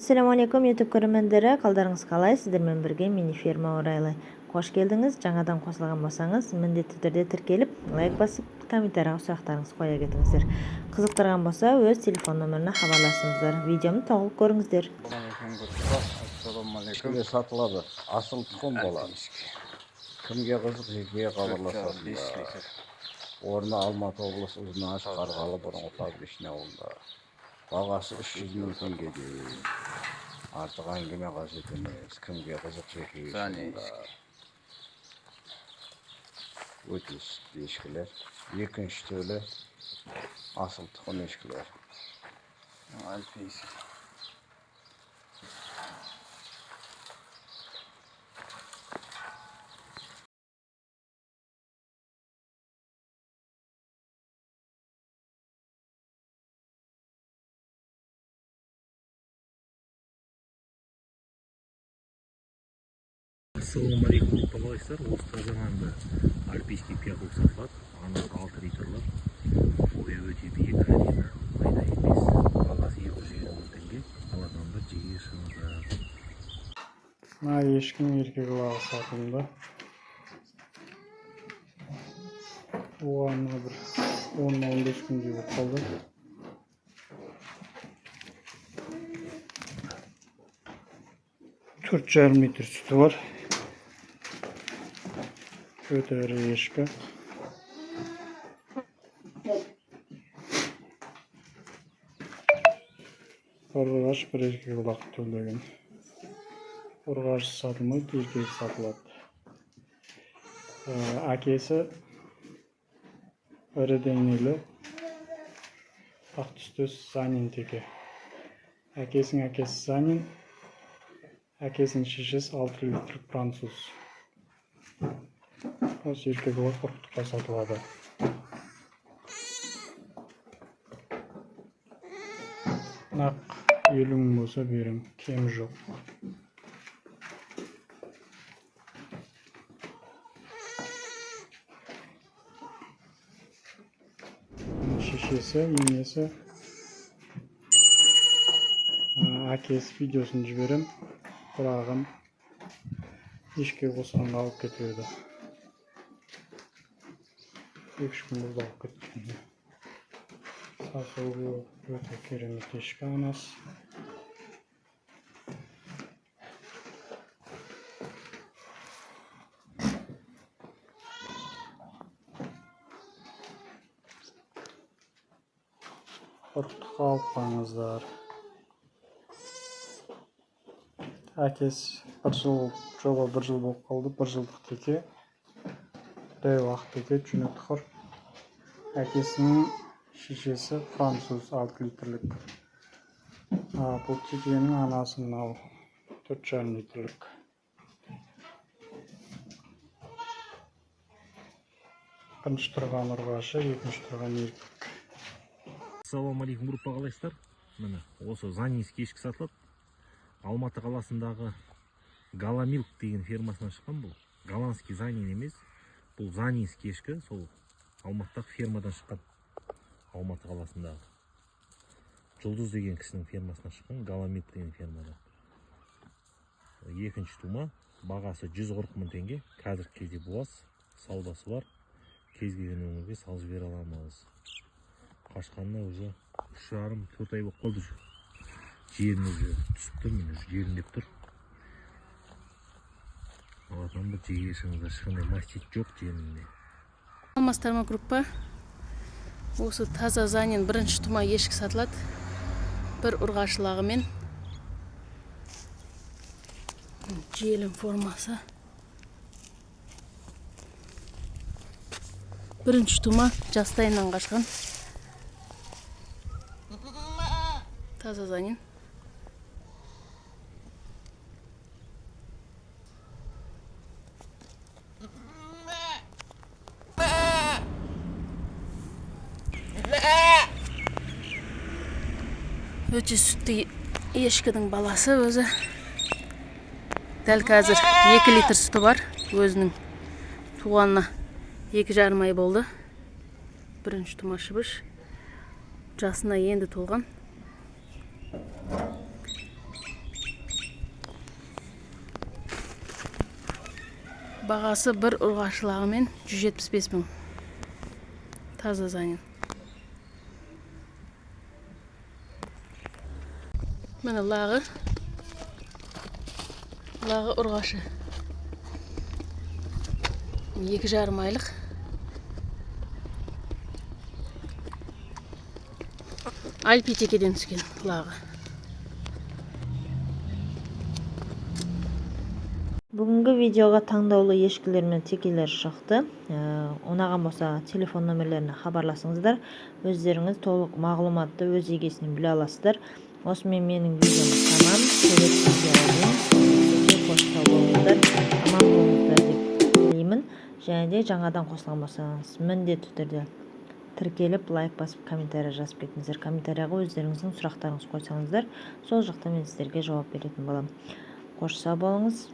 Assalamu alaikum YouTube көрермендері, қалдарыңыз қалай? Сіздермен бірге мини ферма орайлы. Қош келдіңіз. Жаңадан қосылған болсаңыз, міндетті түрде тіркеліп, лайк басып, комментарияға сұрақтарыңыз қоя кетіңіздер. Қызықтырған болса, өз телефон нөміріне хабарласыңыздар. Видеоны толық көріңіздер. Ассалаумағалейкум. Сатылады. Асыл тұқым болады. Кімге қызық, жекеге хабарласасыздар. Орны Алматы облысы Ұзынағаш Қарғалы бұрынғы Фабричный ауылында. Бағасы 300 мың теңге дейін. Артық әңгіме қажет емес. Кімге қызық, жекеге хабарласыңыздар. Өте сүтті ешкілер. Екінші төлі асыл тұқым ешкілер. Альпийский. Assalamu alaikum arkadaşlar. Usta zamanında Alpiyski piyakul satılады. Аны 6 литрлар. Boyu өте биік әдемі. Майда емес. Бағасы 250 мың теңге. Алатанда жиі шығыңыздар. Мына ешкінің еркек лағы сатылымда. Оған бір 10-15 күндей болып қалды. Төрт жарым литр сүті бар. Өте ірі ешкі. Ұрғаш бір еркек лақ төлеген. Ұрғаш сатылмайды, еркек сатылады. Әкесі ірі денелі ақ түстес Занин теке. Әкесінің әкесі Занин, әкесінің шешесі 6 литр француз. Осы еркек лақ қорқытқа сатылады. Нақ 50 мың болса берем, кем жоқ. Шешесі, енесі, әкесі видеосын жіберем, бірағын ешке қосқанға алып кетеді. 2 күн болды алып кеткенде. Сасуы өте керемет ешкі анасы. Қорқытқа алып қаңыздар. Әкесі бір жыл болып қалды, 1 жылдық теке. Рей уақыт теке, жүнекті құр. Әкесінің шешесі француз 6 литрлік. Бұл текенің анасы мынау 4,5 литрлік. Бірінші тұрған ұрғашы, екінші тұрған еркек. Assalamu alaikum группа қалайсыздар? Міне, осы Занинский ешкі сатылады. Алматы қаласындағы Галамилк деген фермасынан шыққан бұл. Голландский Занин емес. Бұл Занинский ешкі, сол Алматыдағы фермадан шыққан. Алматы қаласындағы. Жұлдыз деген кісінің фермасынан шыққан, Галамилк деген фермадан. Екінші тума, бағасы 140 мың теңге. Қазір кезде буаз, саудасы бар. Кез келген өңірге салып жібере аламыз. Қашқанына уже 3,5-4 ай болып қалды. Жерін уже түсіп тұр, мен уже жеріндеп тұр. Алатан бір жеге шыңызда шыққандай мастит жоқ жерінде. Алмастарма группа. Осы таза Занин бірінші тума ешкі сатылады. Бір ұрғашылағымен. Желім формасы. Бірінші тума жастайынан қашқан. Таза Занин. Өте сүтті ешкінің баласы өзі. Дәл қазір 2 литр сүті бар. Өзінің туғанына 2,5 ай болды. Бірінші тума шыбыш. Жасына енді толған. Бағасы бір ұрғашылағымен 175 мың. Таза занин. Міне лағы ұрғашы. 2,5 айлық. Альпитекеден түскен лағы. Бүгінгі видеоға таңдаулы ешкілер мен текелер шықты. Ұнаған болса телефон номерлеріне хабарласыңыздар. Өздеріңіз толық мағлұматты өз егесінен біле аласыздар. Осымен менің видеом тамам. Келесі видеода аман болыңыздар деп тілеймін. Және де жаңадан қосылған болсаңыз міндетті түрде тіркеліп, лайк басып, комментарий жазып кетіңіздер. Комментарияға өздеріңіздің сұрақтарыңыз қойсаңыздар, сол жақта мен сіздерге жауап беретін боламын. Қош сау болыңыз.